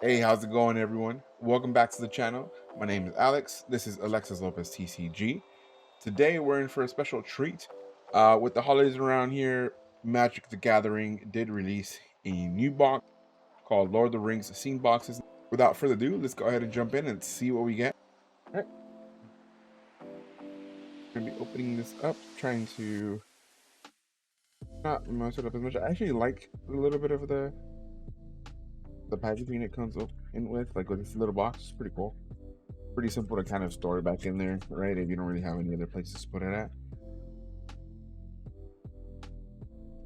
Hey, how's it going, everyone? Welcome back to the channel. My name is Alex. This is Alexis Lopez TCG. Today, we're in for a special treat. With the holidays around here, Magic the Gathering did release a new box called Lord of the Rings Scene Boxes. Without further ado, let's go ahead and jump in and see what we get. All right, I'm gonna be opening this up, trying to not mess it up as much. I actually like a little bit of the packaging it comes up in with, like with this little box. It's pretty cool. Pretty simple to kind of store it back in there, right? If you don't really have any other places to put it at.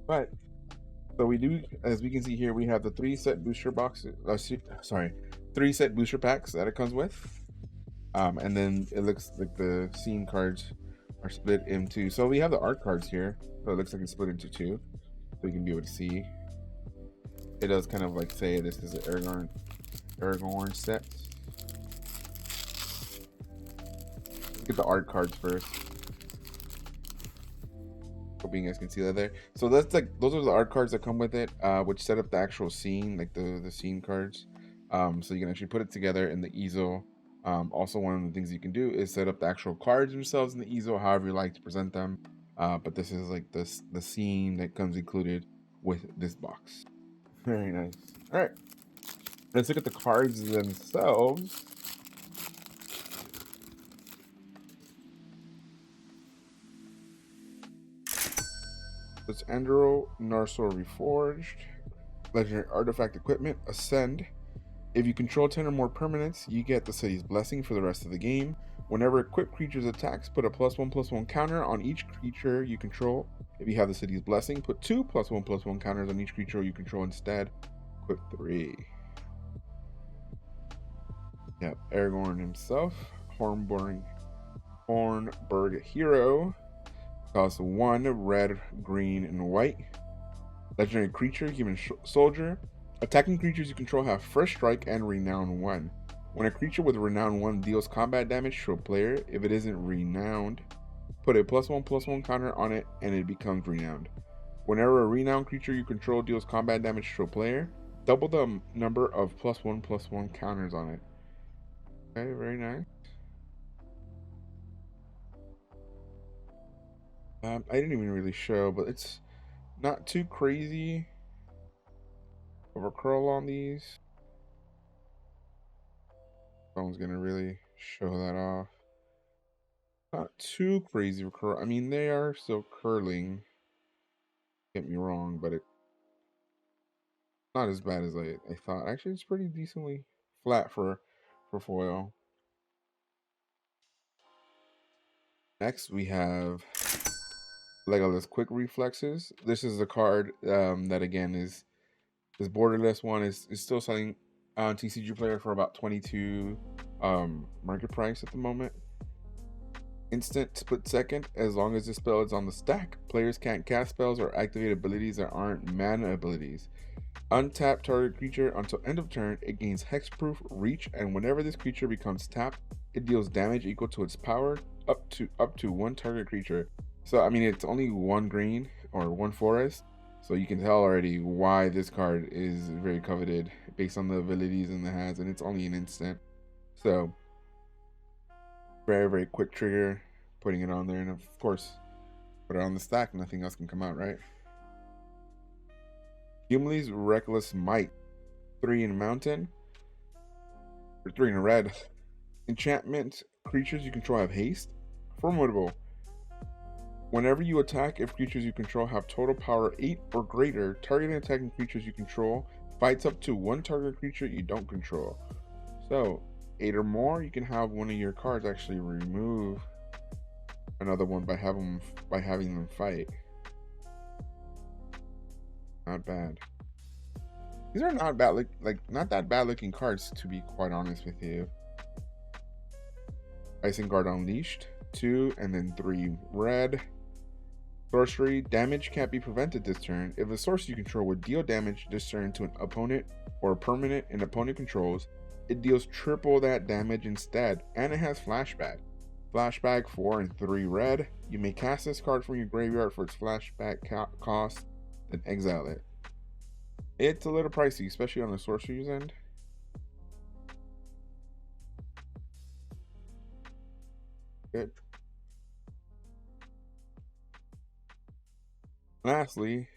But so we do, as we can see here, we have the three set booster boxes. Three set booster packs that it comes with. And then it looks like the scene cards are split into. So we have the art cards here. So it looks like it's split into two, so you can be able to see. It does kind of like say this is an Aragorn set. Look at the art cards first. Hoping you guys can see that there. So that's like, those are the art cards that come with it, which set up the actual scene, like the scene cards. So you can actually put it together in the easel. Also, one of the things you can do is set up the actual cards themselves in the easel, however you like to present them. But this is like the scene that comes included with this box. Very nice. All right, let's look at the cards themselves. It's Andro Narsil Reforged, Legendary Artifact Equipment, Ascend. If you control 10 or more permanents, you get the city's blessing for the rest of the game. Whenever equipped creatures attacks, put a +1/+1 counter on each creature you control. If you have the city's blessing, put two +1/+1 counters on each creature you control instead. Equip 3. Yep, Aragorn himself, Hornburg Hero. Costs 1 red, green, and white. Legendary creature, human soldier. Attacking creatures you control have first strike and renown 1. When a creature with renown 1 deals combat damage to a player, if it isn't renowned, put a +1/+1 counter on it and it becomes renowned. Whenever a renowned creature you control deals combat damage to a player, double the number of +1/+1 counters on it. Okay, very nice. I didn't even really show, but it's not too crazy of a curl on these. Phone's gonna really show that off. Not too crazy of a curl. I mean, they are still curling. Get me wrong, but it's not as bad as I thought. Actually, it's pretty decently flat for foil. Next, we have Legolas Quick Reflexes. This is a card that again is this borderless one is still selling on TCG Player for about 22 market price at the moment. Instant split second. As long as the spell is on the stack, players can't cast spells or activate abilities that aren't mana abilities. Untap target creature until end of turn. It gains hexproof, reach, and whenever this creature becomes tapped, it deals damage equal to its power up to one target creature. So I mean, it's only one green or one forest, so you can tell already why this card is very coveted based on the abilities and the has, and it's only an instant. So very, very quick trigger, putting it on there, and of course, put it on the stack, nothing else can come out, right? Gimli's Reckless Might, 3 in mountain, or 3 in red. Enchantment, creatures you control have haste. Formidable. Whenever you attack, if creatures you control have total power 8 or greater, targeting attacking creatures you control fights up to one target creature you don't control. So 8 or more, you can have one of your cards actually remove another one by having them fight. Not bad. These are not bad, not that bad looking cards, to be quite honest with you. Isengard Unleashed, 2 and then 3 red. Sorcery, damage can't be prevented this turn. If a sorcerer you control would deal damage this turn to an opponent or a permanent an opponent controls, it deals triple that damage instead, and it has flashback. Flashback, 4 and 3 red. You may cast this card from your graveyard for its flashback cost, then exile it. It's a little pricey, especially on the sorcerer's end. Good. Lastly,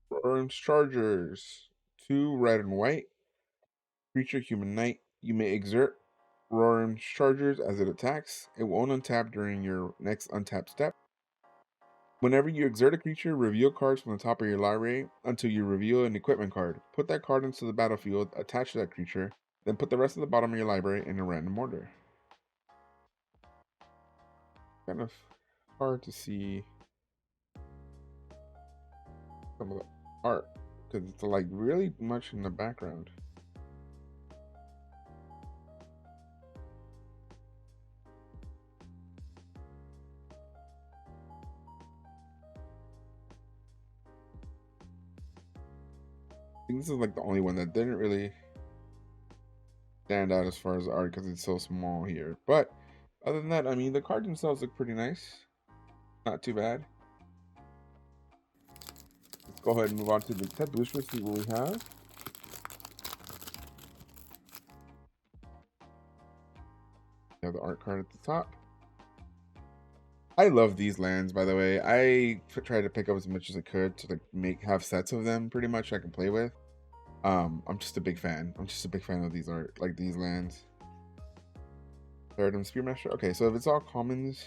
Orange Chargers. 2 red and white. Creature human knight. You may exert Orange Chargers as it attacks. It won't untap during your next untap step. Whenever you exert a creature, reveal cards from the top of your library until you reveal an equipment card. Put that card into the battlefield attached to that creature, then put the rest of the bottom of your library in a random order. Kind of hard to see some of the art because it's like really much in the background. I think this is like the only one that didn't really stand out as far as the art because it's so small here. But other than that, I mean, the cards themselves look pretty nice. Not too bad. Let's go ahead and move on to the tech booster, see what we have. We have the art card at the top. I love these lands, by the way. I tried to pick up as much as I could to like have sets of them pretty much I can play with. I'm just a big fan. I'm just a big fan of these art, like these lands. Paradigm Spearmaster. Okay, so if it's all commons,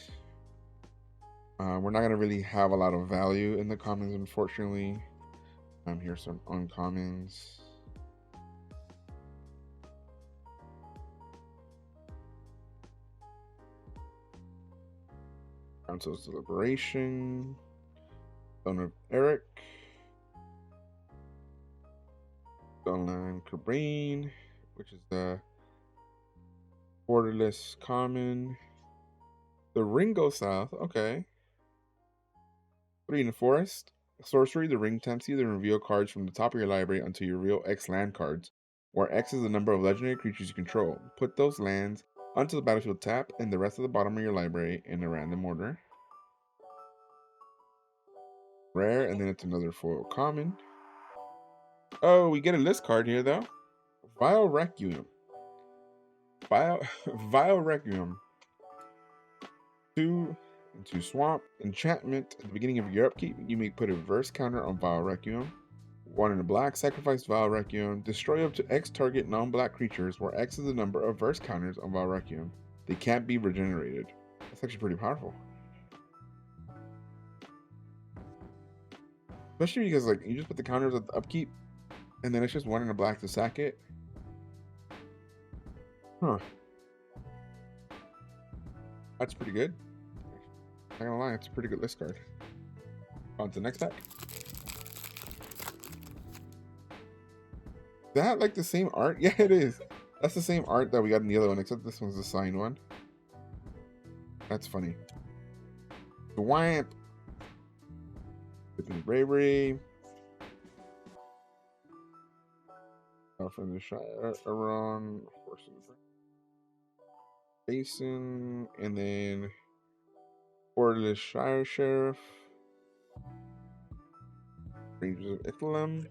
we're not gonna really have a lot of value in the commons, unfortunately. Here's some uncommons. Council's Deliberation. Stone of Eric. Stoneland Cabrine, which is the borderless common. The ring goes south. Okay. 3 in the forest. Sorcery, the ring tempts you to reveal cards from the top of your library until you reveal X land cards, where X is the number of legendary creatures you control. Put those lands onto the battlefield tap and the rest of the bottom of your library in a random order. Rare, and then it's another foil common. Oh, we get a list card here though. Vile Requiem. Vile Requiem. 2 into Swamp. Enchantment. At the beginning of your upkeep, you may put a reverse counter on Vile Requiem. 1 in the black. Sacrifice Vile Requiem. Destroy up to X target non-black creatures, where X is the number of verse counters on Vile Requiem. They can't be regenerated. That's actually pretty powerful. Especially because like you just put the counters at the upkeep, and then it's just 1 in the black to sack it. Huh. That's pretty good. Not gonna lie, it's a pretty good list card. On to the next pack. Is that like the same art? Yeah, it is. That's the same art that we got in the other one, except this one's the signed one. That's funny. Swamp. Bravery. From the Shire, Aron, Basin, and then Borderless Shire Sheriff, Rangers of Ithlam,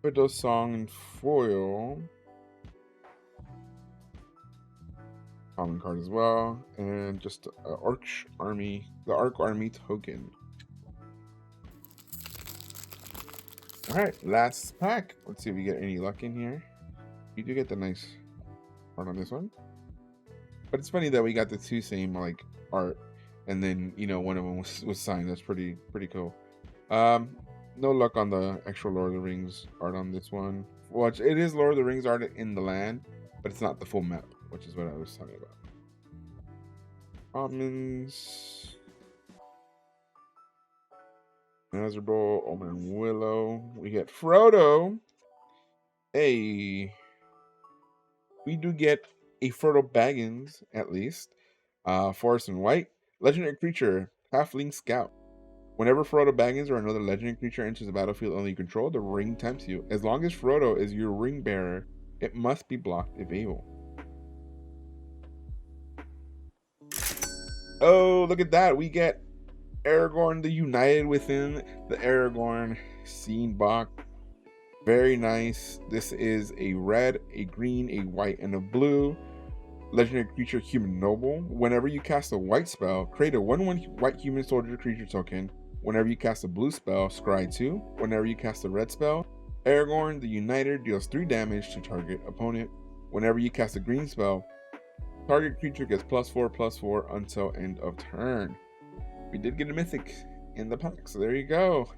Widow Song and foil, common card as well, and just Orcish Army, the Arc Army token. Alright, last pack. Let's see if we get any luck in here. You do get the nice art on this one. But it's funny that we got the 2 same like art, and then you know one of them was signed. That's pretty cool. No luck on the actual Lord of the Rings art on this one. Well, it is Lord of the Rings art in the land, but it's not the full map, which is what I was talking about. Commons. Nazarbowl, Omen Willow. We get Frodo. Hey. We do get a Frodo Baggins, at least. Forest and White. Legendary creature, Halfling Scout. Whenever Frodo Baggins or another legendary creature enters the battlefield under you control, the ring tempts you. As long as Frodo is your ring bearer, it must be blocked if able. Oh, look at that. We get Aragorn the United within the Aragorn scene box. Very nice. This is a red, a green, a white, and a blue legendary creature human noble. Whenever you cast a white spell, create a 1/1 white human soldier creature token. Whenever you cast a blue spell, scry 2. Whenever you cast a red spell, Aragorn the Uniter deals 3 damage to target opponent. Whenever you cast a green spell, target creature gets +4/+4 until end of turn. We did get a mythic in the pack, so there you go.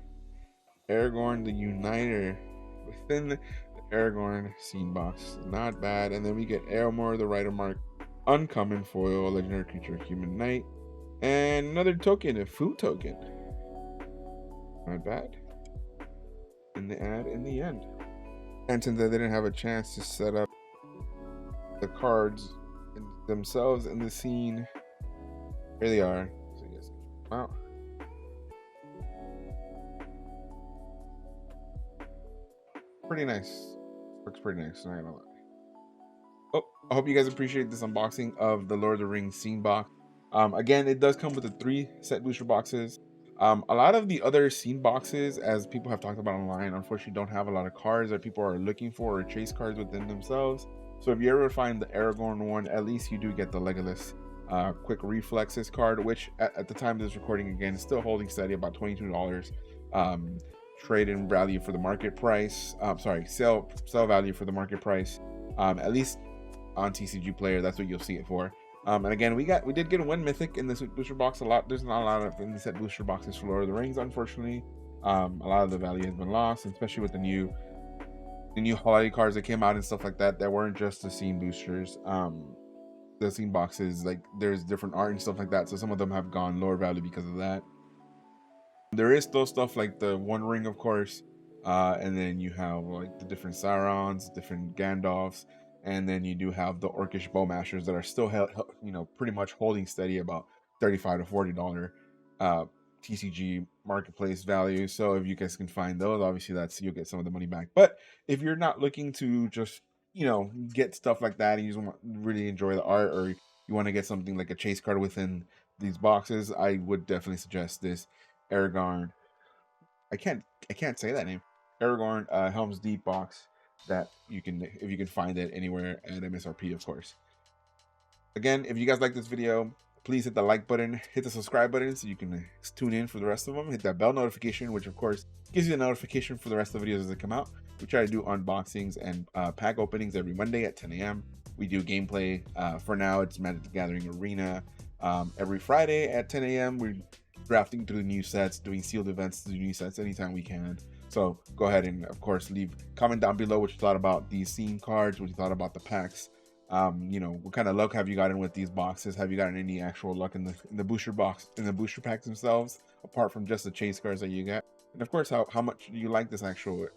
Aragorn the Uniter within the Aragorn scene box. Not bad. And then we get Aramor the Rider Mark, uncommon foil, legendary creature, human knight, and another token, a food token. Not bad. In the ad in the end. And since I didn't have a chance to set up the cards themselves in the scene, here they are. So you guys, wow. Pretty nice. Looks pretty nice, not gonna lie. Oh, I hope you guys appreciate this unboxing of the Lord of the Rings scene box. Again, it does come with the 3 set booster boxes. A lot of the other scene boxes, as people have talked about online, unfortunately don't have a lot of cards that people are looking for or chase cards within themselves. So if you ever find the Aragorn one, at least you do get the Legolas Quick Reflexes card, which at the time of this recording, again, is still holding steady, about $22. Trade-in value for the market price. Sell value for the market price. At least on TCG Player, that's what you'll see it for. And again, we did get 1 mythic in this booster box. There's not a lot of in the set booster boxes for Lord of the Rings, unfortunately. A lot of the value has been lost, especially with the new holiday cards that came out and stuff like that weren't just the scene boosters. The scene boxes, like there's different art and stuff like that, so some of them have gone lower value because of that. There is still stuff like the One Ring, of course, and then you have like the different Saurons, different Gandalfs, and then you do have the Orcish Bowmasters that are still pretty much holding steady, about $35 to $40 TCG marketplace value. So if you guys can find those, obviously you'll get some of the money back. But if you're not looking to just get stuff like that, and you just want to really enjoy the art, or you want to get something like a chase card within these boxes, I would definitely suggest this Aragorn. I can't say that name. Aragorn Helm's Deep box that you can, if you can find it anywhere at MSRP, of course. Again, if you guys like this video, please hit the like button, hit the subscribe button so you can tune in for the rest of them. Hit that bell notification, which of course gives you a notification for the rest of the videos as they come out. We try to do unboxings and pack openings every Monday at 10 a.m. We do gameplay. For now, it's Magic the Gathering Arena. Every Friday at 10 a.m. we're drafting through new sets, doing sealed events through new sets anytime we can. So go ahead and, of course, comment down below what you thought about these scene cards, what you thought about the packs. What kind of luck have you gotten with these boxes? Have you gotten any actual luck in the booster box, in the booster packs themselves, apart from just the chase cards that you get? And of course, how much do you like this actual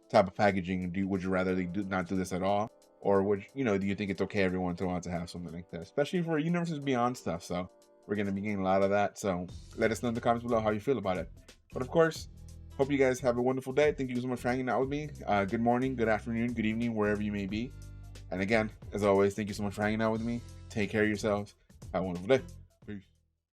type of packaging? Would you rather they not do this at all, or do you think it's okay every once in a while to have something like that, especially for Universes Beyond stuff? So we're going to be getting a lot of that. So let us know in the comments below how you feel about it. But of course, hope you guys have a wonderful day. Thank you so much for hanging out with me. Good morning, good afternoon, good evening, wherever you may be. And again, as always, thank you so much for hanging out with me. Take care of yourselves. Have a wonderful day.